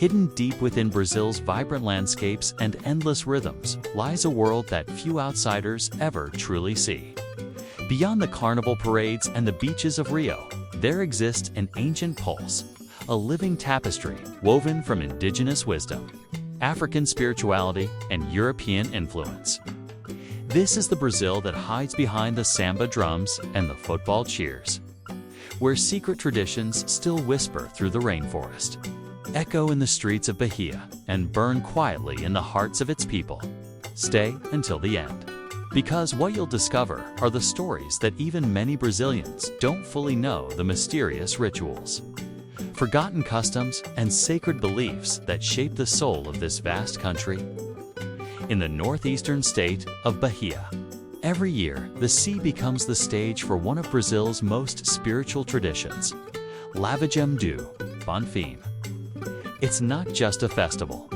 Hidden deep within Brazil's vibrant landscapes and endless rhythms lies a world that few outsiders ever truly see. Beyond the carnival parades and the beaches of Rio, there exists an ancient pulse, a living tapestry woven from indigenous wisdom, African spirituality, and European influence. This is the Brazil that hides behind the samba drums and the football cheers, where secret traditions still whisper through the rainforest, echo in the streets of Bahia, and burn quietly in the hearts of its people. Stay until the end, because what you'll discover are the stories that even many Brazilians don't fully know: the mysterious rituals, forgotten customs, and sacred beliefs that shape the soul of this vast country. In the northeastern state of Bahia, every year the sea becomes the stage for one of Brazil's most spiritual traditions, Lavagem do Bonfim. It's not just a festival.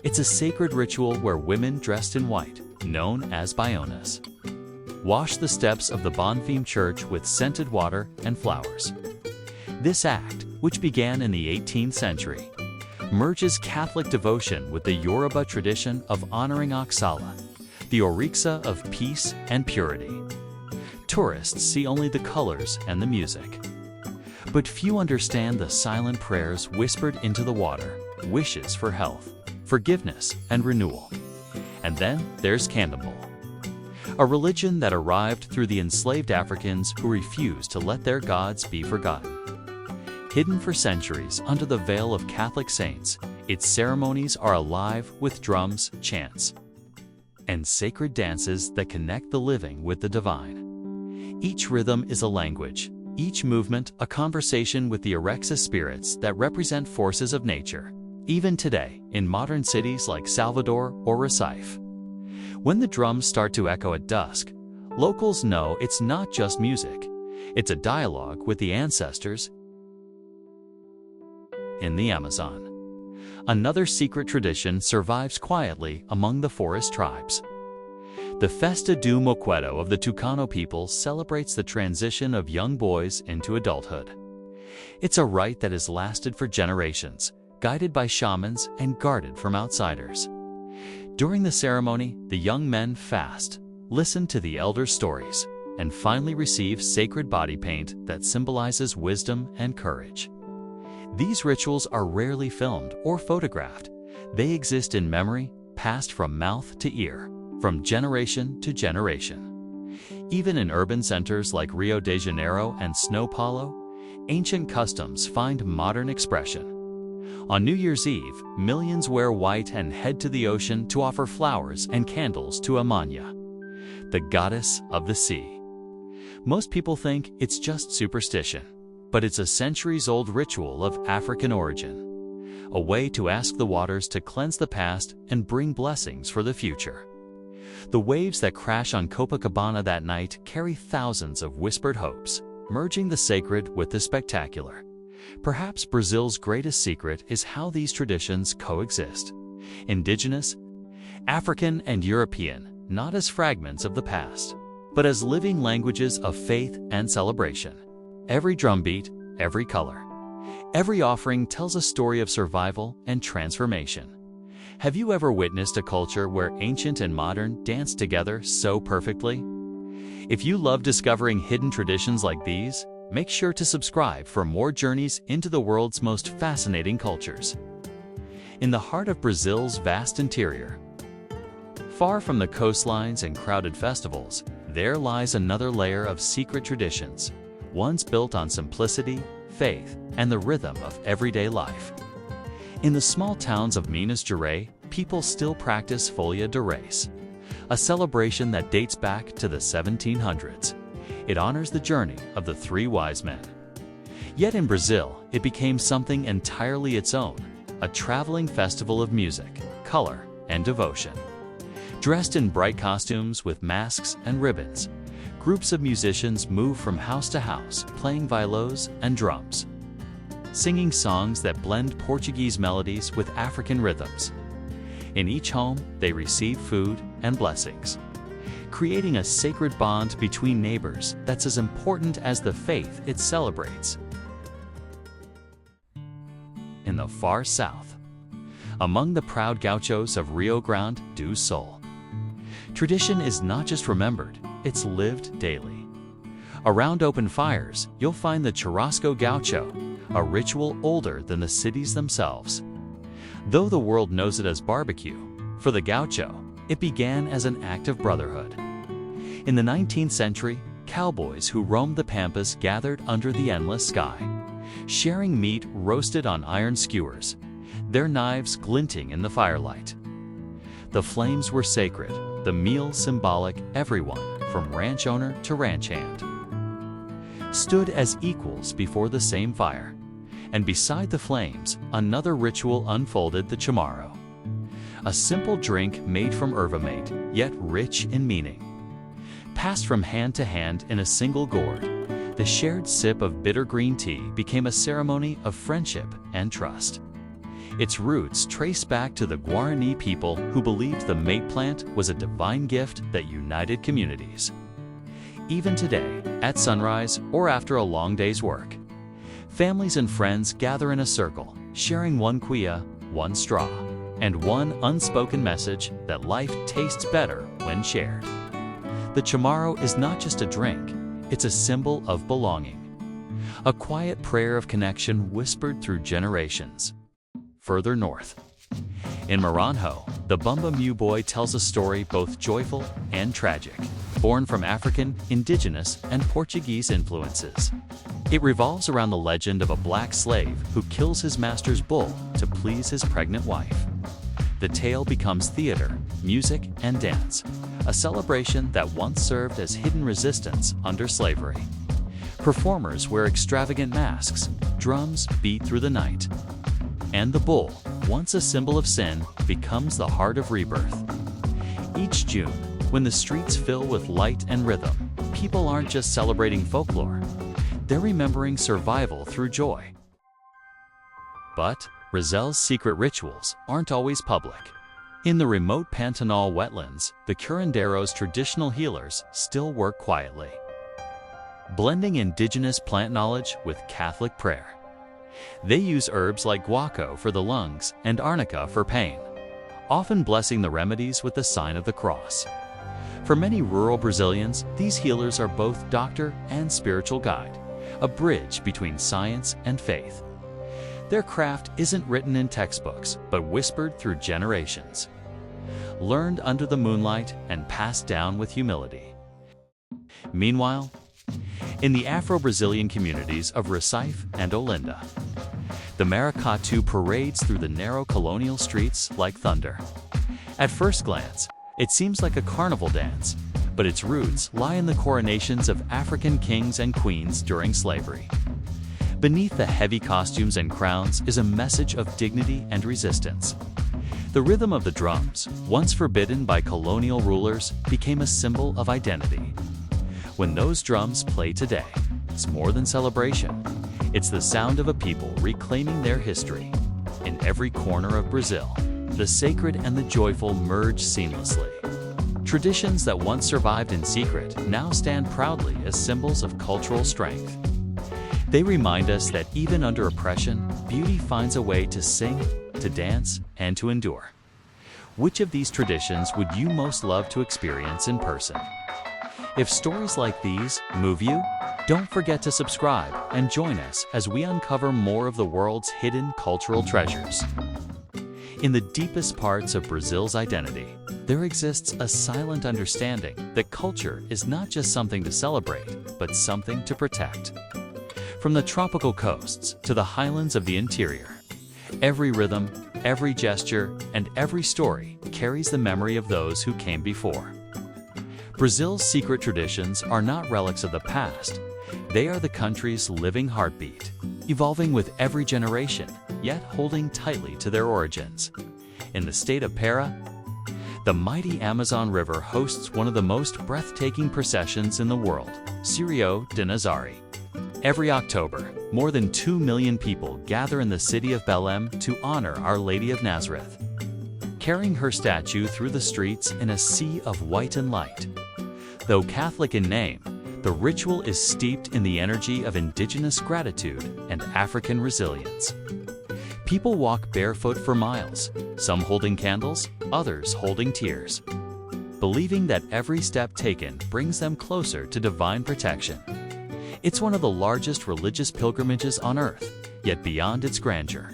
It's a sacred ritual where women dressed in white, known as baionas, wash the steps of the Bonfim church with scented water and flowers. This act, which began in the 18th century, merges Catholic devotion with the Yoruba tradition of honoring Oxala, the Orixa of peace and purity. Tourists see only the colors and the music, but few understand the silent prayers whispered into the water, wishes for health, forgiveness, and renewal. And then there's Candomblé, a religion that arrived through the enslaved Africans who refused to let their gods be forgotten. Hidden for centuries under the veil of Catholic saints, its ceremonies are alive with drums, chants, and sacred dances that connect the living with the divine. Each rhythm is a language, each movement a conversation with the Orixa spirits that represent forces of nature, even today in modern cities like Salvador or Recife. When the drums start to echo at dusk, locals know it's not just music, it's a dialogue with the ancestors in the Amazon. Another secret tradition survives quietly among the forest tribes. The Festa do Moquedo of the Tucano people celebrates the transition of young boys into adulthood. It's a rite that has lasted for generations, guided by shamans and guarded from outsiders. During the ceremony, the young men fast, listen to the elders' stories, and finally receive sacred body paint that symbolizes wisdom and courage. These rituals are rarely filmed or photographed. They exist in memory, passed from mouth to ear, from generation to generation. Even in urban centers like Rio de Janeiro and São Paulo, ancient customs find modern expression. On New Year's Eve, millions wear white and head to the ocean to offer flowers and candles to Amanya, the goddess of the sea. Most people think it's just superstition, but it's a centuries-old ritual of African origin, a way to ask the waters to cleanse the past and bring blessings for the future. The waves that crash on Copacabana that night carry thousands of whispered hopes, merging the sacred with the spectacular. Perhaps Brazil's greatest secret is how these traditions coexist: indigenous, African, and European, not as fragments of the past, but as living languages of faith and celebration. Every drumbeat, every color, every offering tells a story of survival and transformation. Have you ever witnessed a culture where ancient and modern dance together so perfectly? If you love discovering hidden traditions like these, make sure to subscribe for more journeys into the world's most fascinating cultures. In the heart of Brazil's vast interior, far from the coastlines and crowded festivals, there lies another layer of secret traditions, ones built on simplicity, faith, and the rhythm of everyday life. In the small towns of Minas Gerais, people still practice Folia de Reis, a celebration that dates back to the 1700s. It honors the journey of the three wise men. Yet in Brazil, it became something entirely its own, a traveling festival of music, color, and devotion. Dressed in bright costumes with masks and ribbons, groups of musicians move from house to house, playing violas and drums, singing songs that blend Portuguese melodies with African rhythms. In each home, they receive food and blessings, creating a sacred bond between neighbors that's as important as the faith it celebrates. In the far south, among the proud gauchos of Rio Grande do Sul. Tradition is not just remembered, it's lived daily. Around open fires, you'll find the churrasco gaucho, a ritual older than the cities themselves. Though the world knows it as barbecue, for the gaucho, it began as an act of brotherhood. In the 19th century, cowboys who roamed the pampas gathered under the endless sky, sharing meat roasted on iron skewers, their knives glinting in the firelight. The flames were sacred, the meal symbolic. Everyone, from ranch owner to ranch hand, stood as equals before the same fire. And beside the flames, another ritual unfolded: the chimarrão. A simple drink made from erva mate, yet rich in meaning. Passed from hand to hand in a single gourd, the shared sip of bitter green tea became a ceremony of friendship and trust. Its roots trace back to the Guarani people who believed the mate plant was a divine gift that united communities. Even today, at sunrise or after a long day's work, families and friends gather in a circle, sharing one cuia, one straw, and one unspoken message that life tastes better when shared. The chimarrão is not just a drink, it's a symbol of belonging. A quiet prayer of connection whispered through generations. Further north, in Maranhão, the Bumba-meu-Boi tells a story both joyful and tragic, born from African, Indigenous, and Portuguese influences. It revolves around the legend of a black slave who kills his master's bull to please his pregnant wife. The tale becomes theater, music, and dance, a celebration that once served as hidden resistance under slavery. Performers wear extravagant masks, drums beat through the night, and the bull, once a symbol of sin, becomes the heart of rebirth. Each June, when the streets fill with light and rhythm, people aren't just celebrating folklore, they're remembering survival through joy. But Brazil's secret rituals aren't always public. In the remote Pantanal wetlands, the curanderos, traditional healers, still work quietly, blending indigenous plant knowledge with Catholic prayer. They use herbs like guaco for the lungs and arnica for pain, often blessing the remedies with the sign of the cross. For many rural Brazilians, these healers are both doctor and spiritual guide, a bridge between science and faith. Their craft isn't written in textbooks, but whispered through generations, learned under the moonlight and passed down with humility. Meanwhile, in the Afro-Brazilian communities of Recife and Olinda, the maracatu parades through the narrow colonial streets like thunder. At first glance, it seems like a carnival dance, but its roots lie in the coronations of African kings and queens during slavery. Beneath the heavy costumes and crowns is a message of dignity and resistance. The rhythm of the drums, once forbidden by colonial rulers, became a symbol of identity. When those drums play today, it's more than celebration. It's the sound of a people reclaiming their history. In every corner of Brazil, the sacred and the joyful merge seamlessly. Traditions that once survived in secret now stand proudly as symbols of cultural strength. They remind us that even under oppression, beauty finds a way to sing, to dance, and to endure. Which of these traditions would you most love to experience in person? If stories like these move you, don't forget to subscribe and join us as we uncover more of the world's hidden cultural treasures. In the deepest parts of Brazil's identity, there exists a silent understanding that culture is not just something to celebrate, but something to protect. From the tropical coasts to the highlands of the interior, every rhythm, every gesture, and every story carries the memory of those who came before. Brazil's secret traditions are not relics of the past. They are the country's living heartbeat, evolving with every generation, yet holding tightly to their origins. In the state of Para, the mighty Amazon River hosts one of the most breathtaking processions in the world, Cirio de Nazaré. Every October, more than 2 million people gather in the city of Belém to honor Our Lady of Nazareth, carrying her statue through the streets in a sea of white and light. Though Catholic in name, the ritual is steeped in the energy of indigenous gratitude and African resilience. People walk barefoot for miles, some holding candles, others holding tears, believing that every step taken brings them closer to divine protection. It's one of the largest religious pilgrimages on earth, yet beyond its grandeur.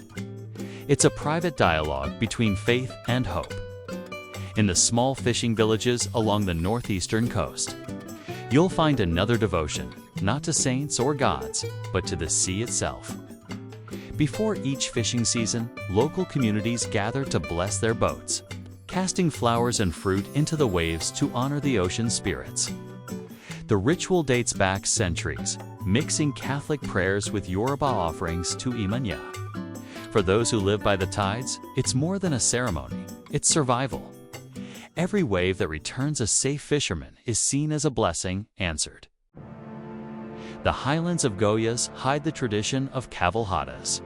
It's a private dialogue between faith and hope. In the small fishing villages along the northeastern coast, you'll find another devotion, not to saints or gods, but to the sea itself. Before each fishing season, local communities gather to bless their boats, casting flowers and fruit into the waves to honor the ocean spirits. The ritual dates back centuries, mixing Catholic prayers with Yoruba offerings to Imanya. For those who live by the tides, it's more than a ceremony, it's survival. Every wave that returns a safe fisherman is seen as a blessing answered. The highlands of Goiás hide the tradition of Cavalhadas,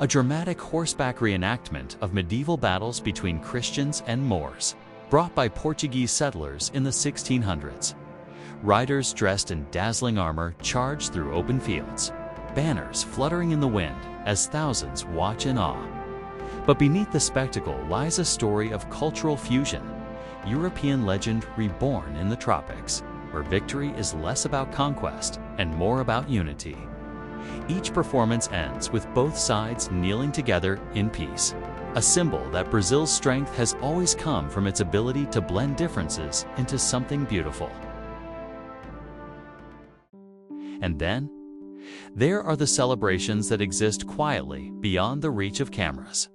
a dramatic horseback reenactment of medieval battles between Christians and Moors, brought by Portuguese settlers in the 1600s. Riders dressed in dazzling armor charge through open fields, banners fluttering in the wind as thousands watch in awe. But beneath the spectacle lies a story of cultural fusion, European legend reborn in the tropics, where victory is less about conquest and more about unity. Each performance ends with both sides kneeling together in peace, a symbol that Brazil's strength has always come from its ability to blend differences into something beautiful. And then, there are the celebrations that exist quietly beyond the reach of cameras.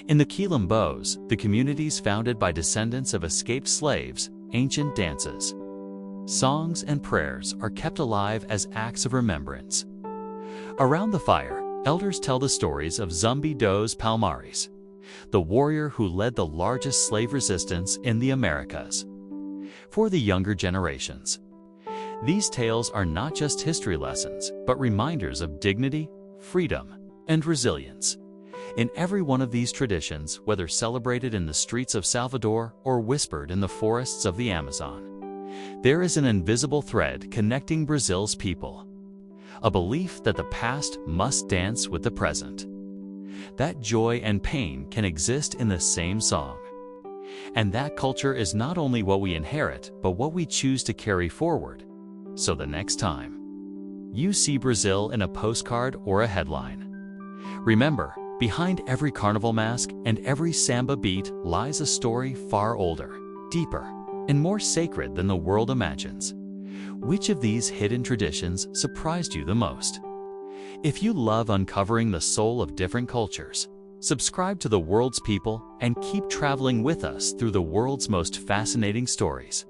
In the Quilombos, the communities founded by descendants of escaped slaves, ancient dances, songs, and prayers are kept alive as acts of remembrance. Around the fire, elders tell the stories of Zumbi dos Palmares, the warrior who led the largest slave resistance in the Americas. For the younger generations, these tales are not just history lessons, but reminders of dignity, freedom, and resilience. In every one of these traditions, whether celebrated in the streets of Salvador or whispered in the forests of the Amazon, there is an invisible thread connecting Brazil's people. A belief that the past must dance with the present. That joy and pain can exist in the same song. And that culture is not only what we inherit, but what we choose to carry forward. So the next time you see Brazil in a postcard or a headline, remember, behind every carnival mask and every samba beat lies a story far older, deeper, and more sacred than the world imagines. Which of these hidden traditions surprised you the most? If you love uncovering the soul of different cultures, subscribe to The World's People and keep traveling with us through the world's most fascinating stories.